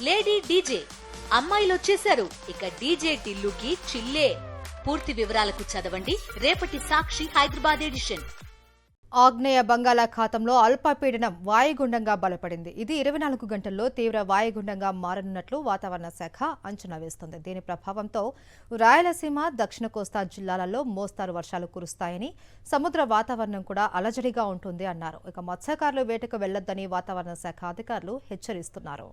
Lady DJ అమ్మాయిలు వచ్చేశారు. ఇక డీజే టిల్లుకి చిల్లే. పూర్తి వివరాలకు చదవండి రేపటి సాక్షి హైదరాబాద్ ఎడిషన్. ఆగ్నేయ బంగాళాఖాతంలో అల్పపీడనం వాయుగుండంగా బలపడింది. ఇది 24 గంటల్లో తీవ్ర వాయుగుండంగా మారనున్నట్లు వాతావరణ శాఖ అంచనా వేస్తోంది. దీని ప్రభావంతో రాయలసీమ, దక్షిణ కోస్తా జిల్లాలలో మోస్తారు వర్షాలు కురుస్తాయని, సముద్ర వాతావరణం కూడా అలజడిగా ఉంటుంది అన్నారు. ఇక మత్స్యకారులు వేటకు వెళ్లొద్దని వాతావరణ శాఖ అధికారులు హెచ్చరిస్తున్నారు.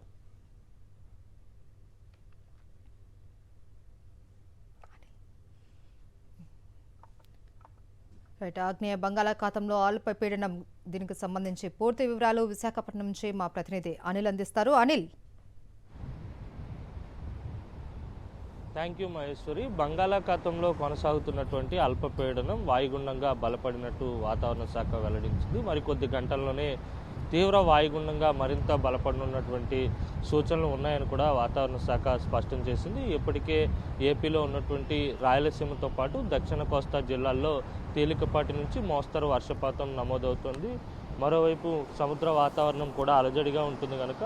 ఆగ్నేయ బంగాళాఖాతంలో అల్పపీడనం, దీనికి సంబంధించి పూర్తి వివరాలు విశాఖపట్నం నుంచి మా ప్రతినిధి అనిల్ అందిస్తారు. అనిల్. Thank you Maheshwari. బంగాళాఖాతంలో కొనసాగుతున్నటువంటి అల్పపీడనం వాయుగుండంగా బలపడినట్టు వాతావరణ శాఖ వెల్లడించింది. మరికొద్ది గంటల్లోనే తీవ్ర వాయుగుండంగా మరింత బలపడనున్నటువంటి సూచనలు ఉన్నాయని కూడా వాతావరణ శాఖ స్పష్టం చేసింది. ఇప్పటికే ఏపీలో ఉన్నటువంటి రాయలసీమతో పాటు దక్షిణ కోస్తా జిల్లాల్లో తేలికపాటి నుంచి మోస్తరు వర్షపాతం నమోదవుతోంది. మరోవైపు సముద్ర వాతావరణం కూడా అలజడిగా ఉంటుంది కనుక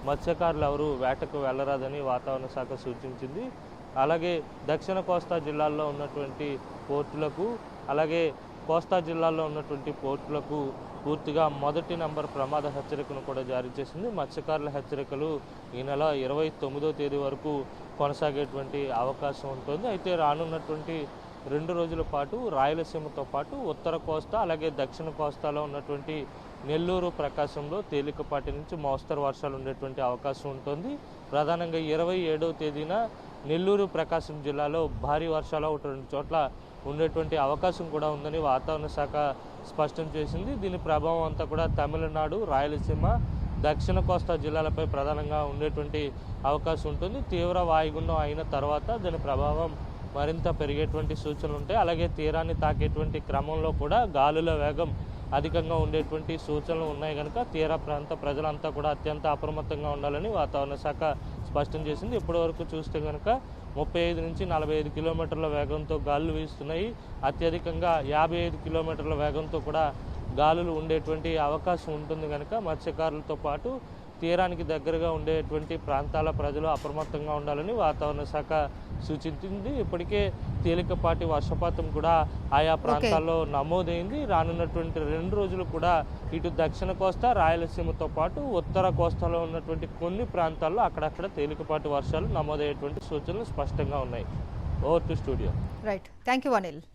మత్స్యకారులు ఎవరు వేటకు వెళ్లరాదని వాతావరణ శాఖ సూచించింది. అలాగే దక్షిణ కోస్తా జిల్లాల్లో ఉన్నటువంటి పోర్టులకు, అలాగే కోస్తా జిల్లాల్లో ఉన్నటువంటి పోర్టులకు పూర్తిగా మొదటి నంబర్ ప్రమాద హెచ్చరికను కూడా జారీ చేసింది. మత్స్యకారుల హెచ్చరికలు ఈ నెల 29వ తేదీ వరకు కొనసాగేటువంటి అవకాశం ఉంటుంది. అయితే రానున్నటువంటి 2 రోజుల పాటు రాయలసీమతో పాటు ఉత్తర కోస్తా, అలాగే దక్షిణ కోస్తాలో ఉన్నటువంటి నెల్లూరు, ప్రకాశంలో తేలికపాటి నుంచి మోస్తరు వర్షాలు ఉండేటువంటి అవకాశం ఉంటుంది. ప్రధానంగా 27వ తేదీన నెల్లూరు, ప్రకాశం జిల్లాలో భారీ వర్షాలు 1-2 చోట్ల ఉండేటువంటి అవకాశం కూడా ఉందని వాతావరణ శాఖ స్పష్టం చేసింది. దీని ప్రభావం అంతా కూడా తమిళనాడు, రాయలసీమ, దక్షిణ కోస్తా జిల్లాలపై ప్రధానంగా ఉండేటువంటి అవకాశం ఉంటుంది. తీవ్ర వాయుగుండం అయిన తర్వాత దాని ప్రభావం మరింత పెరిగేటువంటి సూచనలు ఉంటాయి. అలాగే తీరాన్ని తాకేటువంటి క్రమంలో కూడా గాలుల వేగం అధికంగా ఉండేటువంటి సూచనలు ఉన్నాయి కనుక తీర ప్రాంత ప్రజలంతా కూడా అత్యంత అప్రమత్తంగా ఉండాలని వాతావరణ శాఖ స్పష్టం చేసింది. ఇప్పటి వరకు చూస్తే కనుక 35 నుంచి 45 కిలోమీటర్ల వేగంతో గాలులు వీస్తున్నాయి. అత్యధికంగా 55 కిలోమీటర్ల వేగంతో కూడా గాలులు ఉండేటువంటి అవకాశం ఉంటుంది కనుక మత్స్యకారులతో పాటు తీరానికి దగ్గరగా ఉండేటువంటి ప్రాంతాల ప్రజలు అప్రమత్తంగా ఉండాలని వాతావరణ శాఖ సూచించింది. ఇప్పటికే తేలికపాటి వర్షపాతం కూడా ఆయా ప్రాంతాల్లో నమోదైంది. రానున్నటువంటి 2 రోజులు కూడా ఇటు దక్షిణ కోస్తా, రాయలసీమతో పాటు ఉత్తర కోస్తాలో ఉన్నటువంటి కొన్ని ప్రాంతాల్లో అక్కడక్కడ తేలికపాటి వర్షాలు నమోదయ్యేటువంటి సూచనలు స్పష్టంగా ఉన్నాయి. Over to studio. Right, thank you Anil.